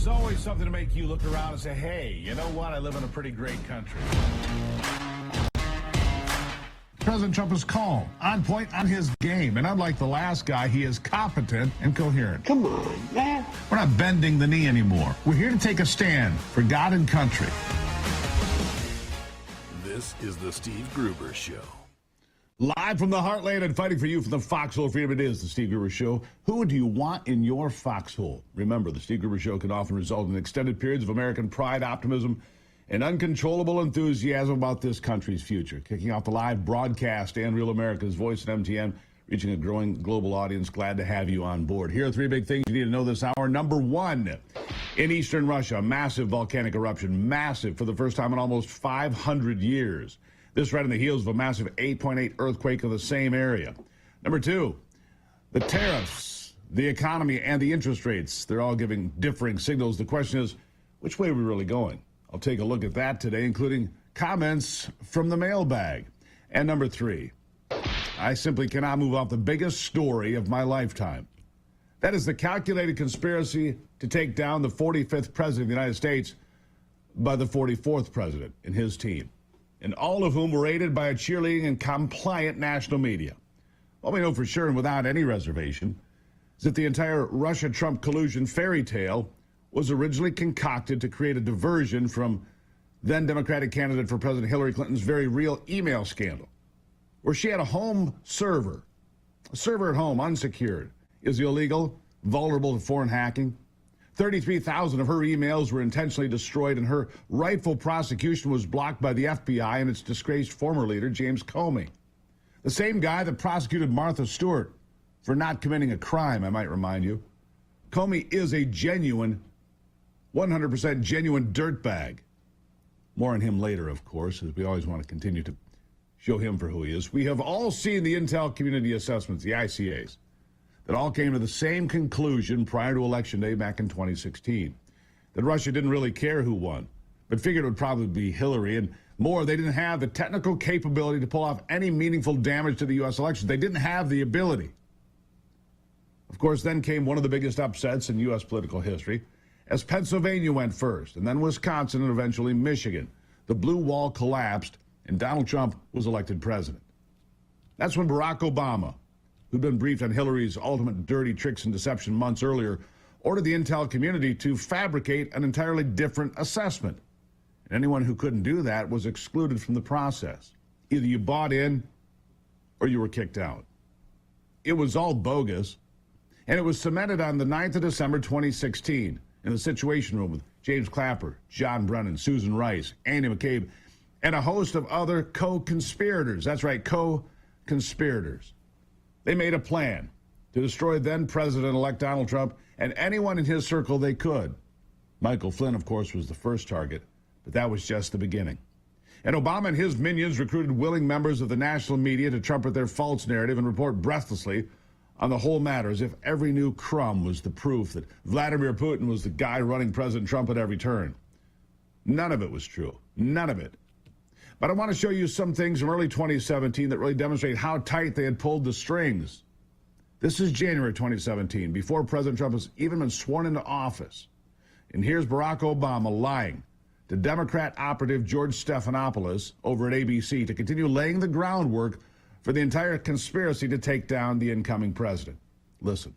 always something to make you look around and say, hey, you know what? I live in a pretty great country. President Trump is calm, on point, on his game. And unlike the last guy, he is competent and coherent. Come on, man. We're not bending the knee anymore. We're here to take a stand for God and country. This is the Steve Gruber Show. Live from the heartland and fighting for you from the foxhole of freedom, it is the Steve Gruber Show. Who do you want in your foxhole? Remember, the Steve Gruber Show can often result in extended periods of American pride, optimism, and uncontrollable enthusiasm about this country's future. Kicking off the live broadcast and Real America's Voice at MTN, reaching a growing global audience. Glad to have you on board. Here are three big things you need to know this hour. Number one, in eastern Russia, a massive volcanic eruption. Massive for the first time in almost 500 years. This right on the heels of a massive 8.8 earthquake of the same area. Number two, the tariffs, the economy, and the interest rates. They're all giving differing signals. The question is, which way are we really going? I'll take a look at that today, including comments from the mailbag. And number three, I simply cannot move off the biggest story of my lifetime. That is the calculated conspiracy to take down the 45th president of the United States by the 44th president and his team, and all of whom were aided by a cheerleading and compliant national media. What we know for sure and without any reservation is that the entire Russia-Trump collusion fairy tale was originally concocted to create a diversion from then Democratic candidate for President Hillary Clinton's very real email scandal, where she had a home server, a server at home, unsecured, is illegal, vulnerable to foreign hacking. 33,000 of her emails were intentionally destroyed, and her rightful prosecution was blocked by the FBI and its disgraced former leader, James Comey. The same guy that prosecuted Martha Stewart for not committing a crime, I might remind you. Comey is a genuine 100% genuine dirtbag. More on him later, of course, as we always want to continue to show him for who he is. We have all seen the intel community assessments, the ICAs, that all came to the same conclusion prior to Election Day back in 2016, that Russia didn't really care who won, but figured it would probably be Hillary, and more, they didn't have the technical capability to pull off any meaningful damage to the U.S. election. They didn't have the ability. Of course, then came one of the biggest upsets in U.S. political history, as Pennsylvania went first, and then Wisconsin, and eventually Michigan. The blue wall collapsed, and Donald Trump was elected president. That's when Barack Obama, who'd been briefed on Hillary's ultimate dirty tricks and deception months earlier, ordered the intel community to fabricate an entirely different assessment. And anyone who couldn't do that was excluded from the process. Either you bought in or you were kicked out. It was all bogus, and it was cemented on the 9th of December 2016 in the Situation Room with James Clapper, John Brennan, Susan Rice, Andy McCabe, and a host of other co-conspirators. That's right, co-conspirators. They made a plan to destroy then-President-elect Donald Trump and anyone in his circle they could. Michael Flynn, of course, was the first target, but that was just the beginning. And Obama and his minions recruited willing members of the national media to trumpet their false narrative and report breathlessly on the whole matter, as if every new crumb was the proof that Vladimir Putin was the guy running President Trump at every turn. None of it was true. None of it. But I want to show you some things from early 2017 that really demonstrate how tight they had pulled the strings. This is January 2017, before President Trump has even been sworn into office. And here's Barack Obama lying to Democrat operative George Stephanopoulos over at ABC to continue laying the groundwork for the entire conspiracy to take down the incoming president. Listen.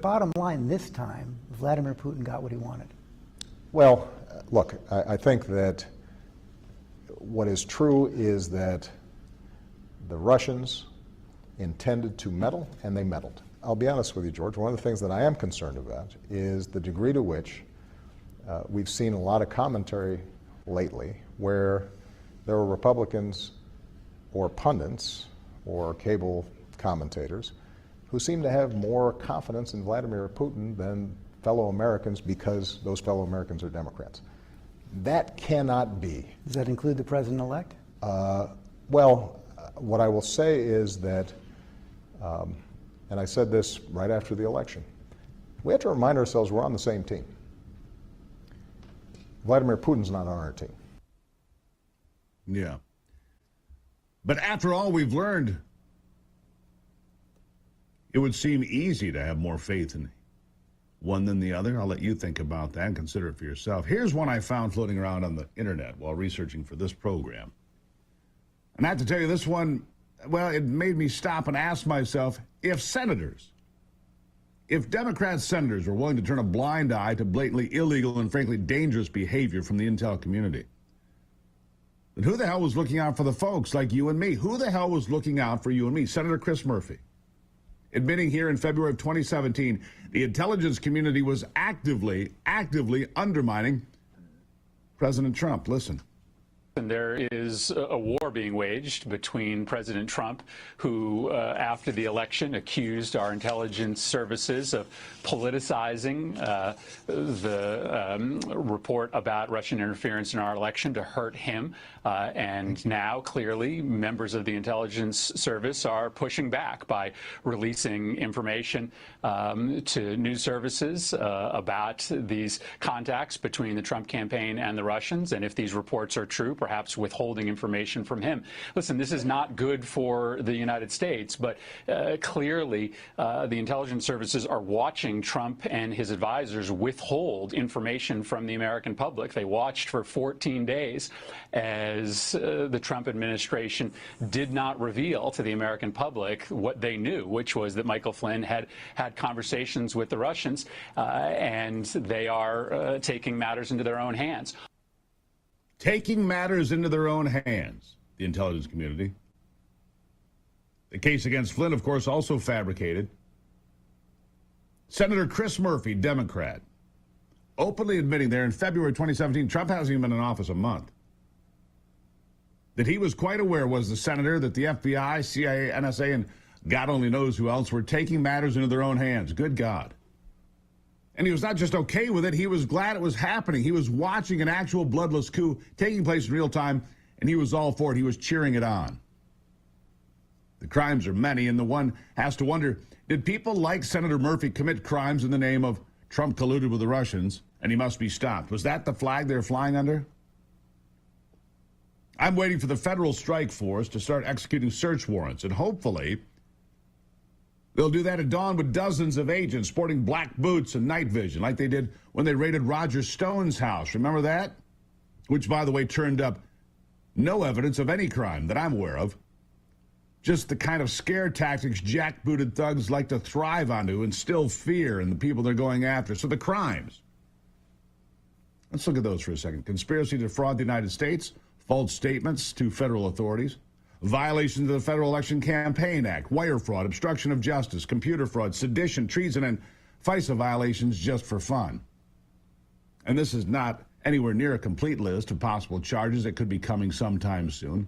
Bottom line this time, Vladimir Putin got what he wanted. Well, look, I think that what is true is that the Russians intended to meddle, and they meddled. I'll be honest with you, George, one of the things that I am concerned about is the degree to which we've seen a lot of commentary lately where there were Republicans or pundits or cable commentators who seem to have more confidence in Vladimir Putin than fellow Americans because those fellow Americans are Democrats. That cannot be. Does that include the president-elect? Well, what I will say is that, and I said this right after the election, we have to remind ourselves we're on the same team. Vladimir Putin's not on our team. Yeah. But after all we've learned, it would seem easy to have more faith in one than the other? I'll let you think about that and consider it for yourself. Here's one I found floating around on the internet while researching for this program. And I have to tell you, this one, well, it made me stop and ask myself, if Democrat senators were willing to turn a blind eye to blatantly illegal and frankly dangerous behavior from the intel community, then who the hell was looking out for the folks like you and me? Who the hell was looking out for you and me? Senator Chris Murphy, admitting here in February of 2017, the intelligence community was actively undermining President Trump. Listen. And there is a war being waged between President Trump, who, after the election, accused our intelligence services of politicizing the report about Russian interference in our election to hurt him. And now, clearly, members of the intelligence service are pushing back by releasing information to news services about these contacts between the Trump campaign and the Russians. And if these reports are true, perhaps withholding information from him. Listen, this is not good for the United States, but clearly the intelligence services are watching Trump and his advisors withhold information from the American public. They watched for 14 days as the Trump administration did not reveal to the American public what they knew, which was that Michael Flynn had had conversations with the Russians, and they are taking matters into their own hands. Taking matters into their own hands, the intelligence community. The case against Flynn, of course, also fabricated. Senator Chris Murphy, Democrat, openly admitting there in February 2017, Trump hasn't even been in office a month, that he was quite aware, was the senator, that the FBI, CIA, NSA, and God only knows who else were taking matters into their own hands. Good God. And he was not just okay with it, he was glad it was happening. He was watching an actual bloodless coup taking place in real time, and he was all for it. He was cheering it on. The crimes are many, and the one has to wonder, did people like Senator Murphy commit crimes in the name of Trump colluded with the Russians, and he must be stopped? Was that the flag they're flying under? I'm waiting for the federal strike force to start executing search warrants, and hopefully they'll do that at dawn with dozens of agents sporting black boots and night vision, like they did when they raided Roger Stone's house. Remember that? Which, by the way, turned up no evidence of any crime that I'm aware of. Just the kind of scare tactics jackbooted thugs like to thrive on to instill fear in the people they're going after. So the crimes. Let's look at those for a second. Conspiracy to defraud the United States, false statements to federal authorities, violations of the Federal Election Campaign Act, wire fraud, obstruction of justice, computer fraud, sedition, treason, and FISA violations just for fun. And this is not anywhere near a complete list of possible charges that could be coming sometime soon.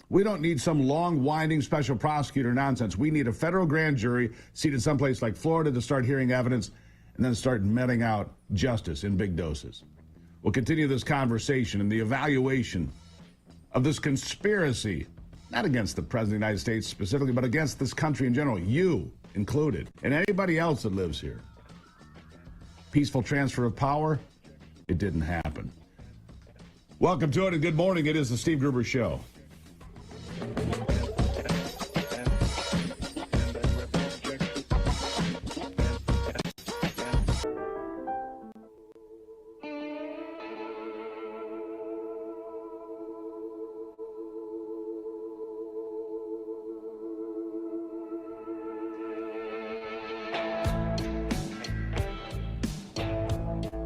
We don't need some long-winding special prosecutor nonsense. We need a federal grand jury seated someplace like Florida to start hearing evidence and then start meting out justice in big doses. We'll continue this conversation and the evaluation of this conspiracy, not against the President of the United States specifically, but against this country in general, you included, and anybody else that lives here. Peaceful transfer of power, it didn't happen. Welcome to it, and good morning. It is the Steve Gruber Show.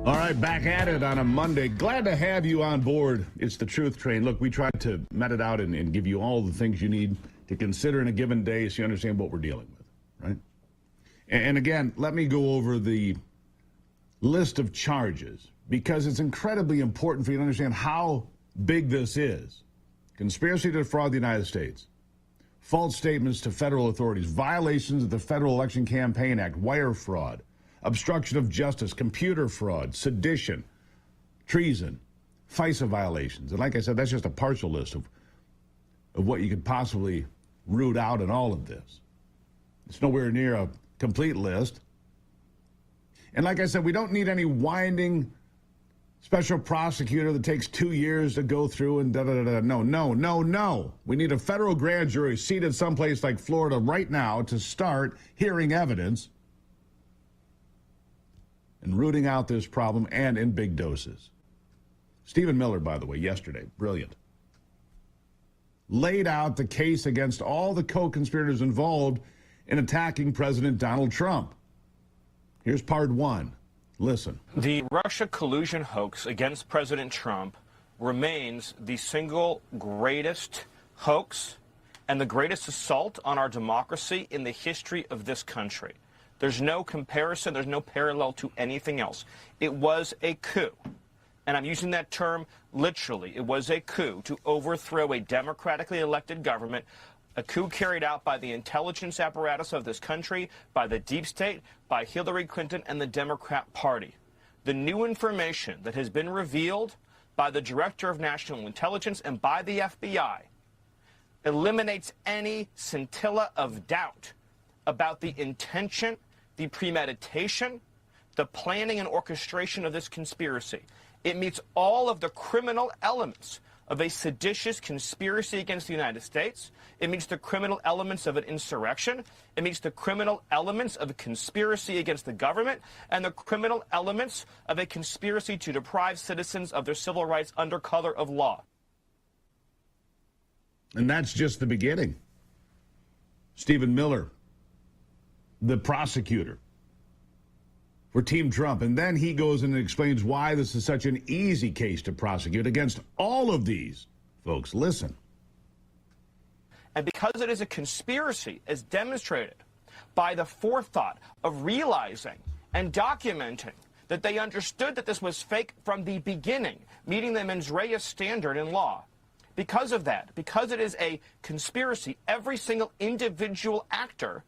All right, back at it on a Monday. Glad to have you on board. It's the Truth Train. Look, we try to met it out and give you all the things you need to consider in a given day so you understand what we're dealing with, right? And again, let me go over the list of charges because it's incredibly important for you to understand how big this is. Conspiracy to defraud the United States, false statements to federal authorities, violations of the Federal Election Campaign Act, wire fraud, obstruction of justice, computer fraud, sedition, treason, FISA violations. And like I said, that's just a partial list of what you could possibly root out in all of this. It's nowhere near a complete list. And like I said, we don't need any winding special prosecutor that takes 2 years to go through and da-da-da-da. No. We need a federal grand jury seated someplace like Florida right now to start hearing evidence and rooting out this problem, and in big doses. Stephen Miller, by the way, yesterday, brilliant, laid out the case against all the co-conspirators involved in attacking President Donald Trump. Here's part one. Listen. The Russia collusion hoax against President Trump remains the single greatest hoax and the greatest assault on our democracy in the history of this country. There's no comparison, there's no parallel to anything else. It was a coup. And I'm using that term literally. It was a coup to overthrow a democratically elected government, a coup carried out by the intelligence apparatus of this country, by the deep state, by Hillary Clinton and the Democrat Party. The new information that has been revealed by the Director of National Intelligence and by the FBI eliminates any scintilla of doubt about the intention, the premeditation, the planning and orchestration of this conspiracy. It meets all of the criminal elements of a seditious conspiracy against the United States. It meets the criminal elements of an insurrection. It meets the criminal elements of a conspiracy against the government and the criminal elements of a conspiracy to deprive citizens of their civil rights under color of law. And that's just the beginning. Stephen Miller, the prosecutor for Team Trump, and then he goes in and explains why this is such an easy case to prosecute against all of these folks. Listen. And because it is a conspiracy, as demonstrated by the forethought of realizing and documenting that they understood that this was fake from the beginning, meeting the mens rea standard in law. Because of that, because it is a conspiracy, every single individual actor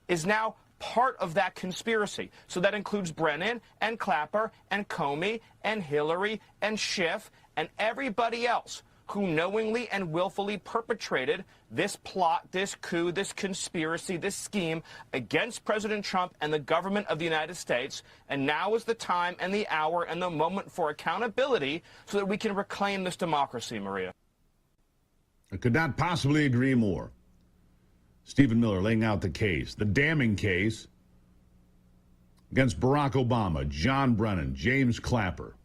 is now part of that conspiracy. So that includes Brennan and Clapper and Comey and Hillary and Schiff and everybody else who knowingly and willfully perpetrated this plot, this coup, this conspiracy, this scheme against President Trump and the government of the United States. And now is the time and the hour and the moment for accountability so that we can reclaim this democracy, Maria. I could not possibly agree more. Stephen Miller laying out the case, the damning case against Barack Obama, John Brennan, James Clapper,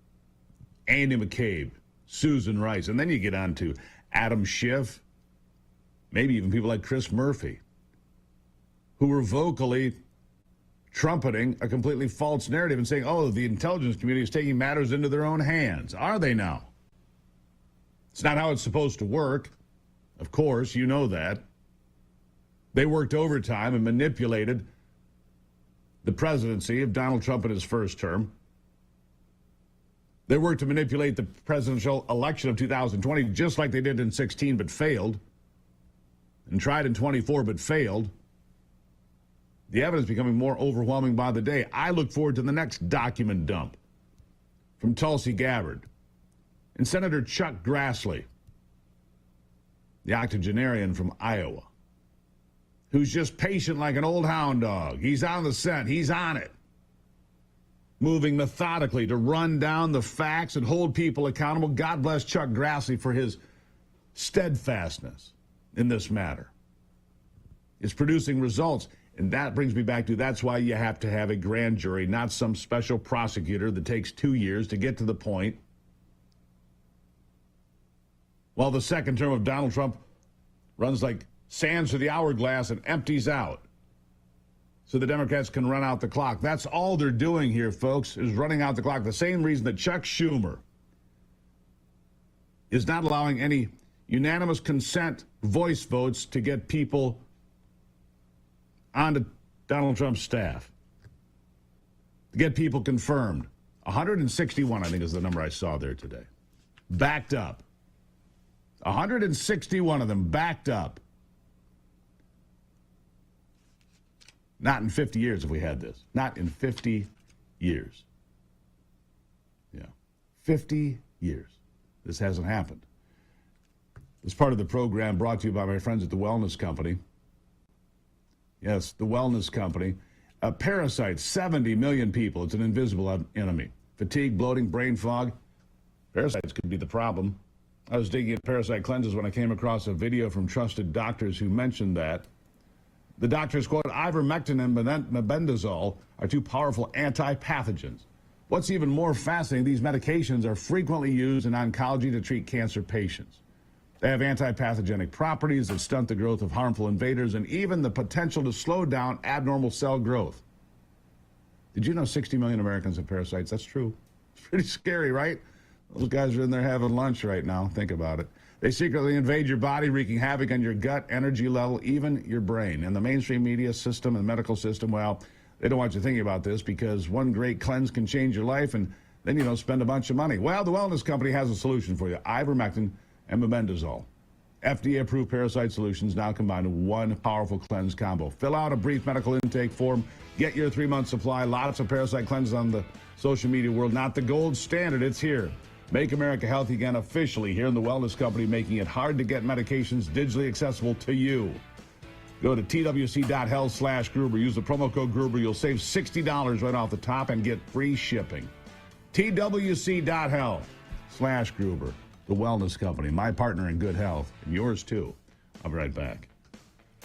Andy McCabe, Susan Rice, and then you get on to Adam Schiff, maybe even people like Chris Murphy, who were vocally trumpeting a completely false narrative and saying, oh, the intelligence community is taking matters into their own hands. Are they now? It's not how it's supposed to work. Of course, you know that. They worked overtime and manipulated the presidency of Donald Trump in his first term. They worked to manipulate the presidential election of 2020 just like they did in 16 but failed, and tried in 24 but failed. The evidence becoming more overwhelming by the day. I look forward to the next document dump from Tulsi Gabbard and Senator Chuck Grassley, the octogenarian from Iowa, who's just patient like an old hound dog. He's on the scent. He's on it. Moving methodically to run down the facts and hold people accountable. God bless Chuck Grassley for his steadfastness in this matter. It's producing results. And that brings me back to that's why you have to have a grand jury, not some special prosecutor that takes 2 years to get to the point. While the second term of Donald Trump runs like sands through the hourglass and empties out so the Democrats can run out the clock. That's all they're doing here, folks, is running out the clock. The same reason that Chuck Schumer is not allowing any unanimous consent voice votes to get people onto Donald Trump's staff, to get people confirmed. 161, I think, is the number I saw there today. Backed up. 161 of them backed up. Not in 50 years if we had this. Not in 50 years. Yeah. 50 years. This hasn't happened. This part of the program brought to you by my friends at the Wellness Company. Yes, the Wellness Company. Parasites, 70 million people. It's an invisible enemy. Fatigue, bloating, brain fog. Parasites could be the problem. I was digging at parasite cleanses when I came across a video from trusted doctors who mentioned that The doctors quote, ivermectin and mebendazole are two powerful anti-pathogens. What's even more fascinating, these medications are frequently used in oncology to treat cancer patients. They have anti-pathogenic properties that stunt the growth of harmful invaders and even the potential to slow down abnormal cell growth. Did you know 60 million Americans have parasites? That's true. It's pretty scary, right? Those guys are in there having lunch right now. Think about it. They secretly invade your body, wreaking havoc on your gut, energy level, even your brain. And the mainstream media system and medical system, well, they don't want you thinking about this because one great cleanse can change your life and then you don't spend a bunch of money. Well, the wellness company has a solution for you. Ivermectin and mebendazole. FDA-approved parasite solutions now combined in one powerful cleanse combo. Fill out a brief medical intake form. Get your 3-month supply. Lots of parasite cleanses on the social media world. Not the gold standard. It's here. Make America healthy again officially here in the Wellness Company, making it hard to get medications digitally accessible to you. Go to twc.health/Gruber. Use the promo code Gruber. You'll save $60 right off the top and get free shipping. twc.health/Gruber. The Wellness Company, my partner in good health, and yours too. I'll be right back.